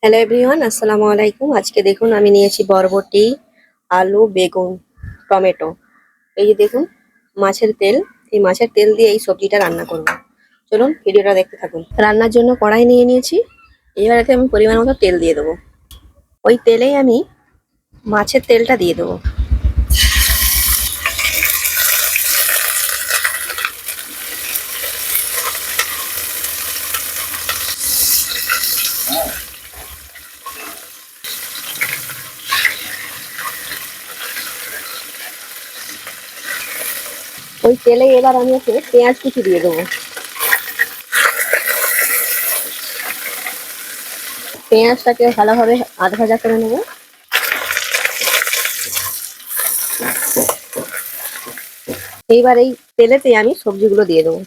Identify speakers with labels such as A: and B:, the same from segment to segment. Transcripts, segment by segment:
A: Hello everyone, আসসালামু আলাইকুম। আজকে দেখুন আমি নিয়েছি বরবটি, আলু, বেগুন, টমেটো। এই যে দেখুন মাছের তেল। এই মাছের তেল দিয়ে এই সবজিটা রান্না করব। চলুন ভিডিওটা দেখতে থাকুন। রান্নার জন্য কড়াই নিয়ে নিয়েছি। এবার এতে আমি পরিমাণ মতো তেল দিয়ে দেবো। ওই তেলেই আমি মাছের তেলটা দিয়ে দেবো। ওই তেলে এবার আমি এতে পেঁয়াজ কুচি দিয়ে দেবো। পেঁয়াজটাকে ভালোভাবে আধ ভাজা করে নেবো। এইবার এই তেলেতে আমি সবজিগুলো দিয়ে দেবো।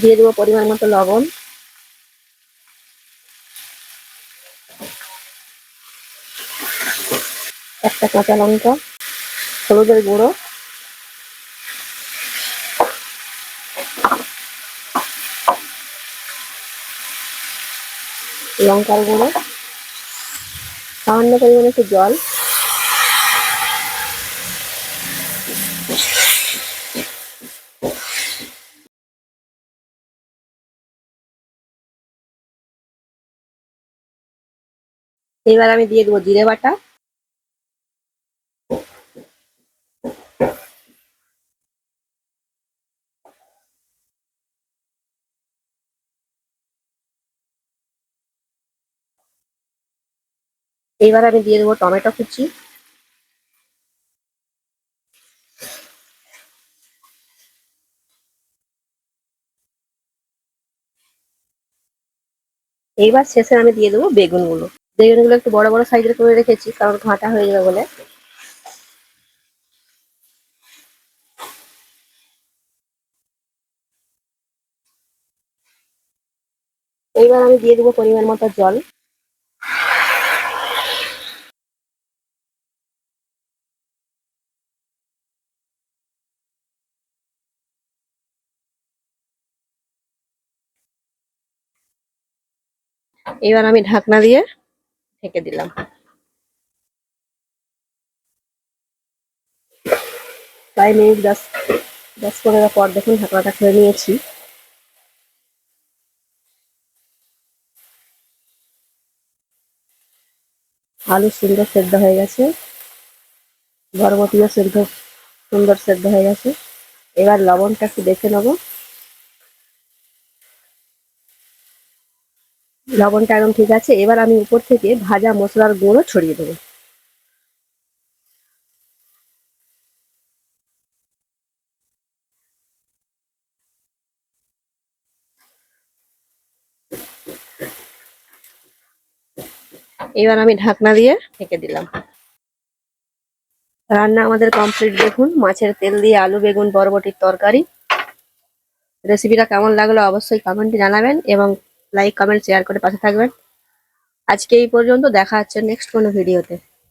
A: দিয়ে দেবো পরিমাণ মতো লবণ, একটা কাঁচা লঙ্কা, হলুদের গুঁড়ো, লঙ্কার গুঁড়ো, সামান্য পরিমাণে একটু জল। এবার আমি দিয়ে দেবো জিরে বাটা। এবার আমি দিয়ে দেবো টমেটো কুচি। এইবার শেষে আমি দিয়ে দেবো বেগুনগুলো। বেগুনগুলো একটু বড় বড় সাইজের করে রেখেছি, কারণ ঘাঁটা হয়ে যাবে বলে। এইবার আমি দিয়ে দেবো পরিমাণ মতো জল। এবার আমি ঢাকনা দিয়ে ঢেকে দিলাম। প্রায় মিনিট 10-15 পর দেখুন ঢাকনাটা খুলে নিয়েছি। আলু সুন্দর সেদ্ধ হয়ে গেছে, বরবটিও সুন্দর সেদ্ধ হয়ে গেছে। এবার লবণটা একটু দেখে নেবো। লবণটা একদম ঠিক আছে। এবার আমি উপর থেকে ভাজা মশলার গুঁড়ো ছড়িয়ে দেবো। এবার আমি ঢাকনা দিয়ে ঢেকে দিলাম। রান্না আমাদের কমপ্লিট। দেখুন মাছের তেল দিয়ে আলু বেগুন বরবটির তরকারি। রেসিপিটা কেমন লাগলো অবশ্যই কমেন্টে জানাবেন এবং লাইক কমেন্ট শেয়ার করে পাশে থাকবেন। আজকে এই পর্যন্ত, দেখা হচ্ছে নেক্সট কোনো ভিডিওতে।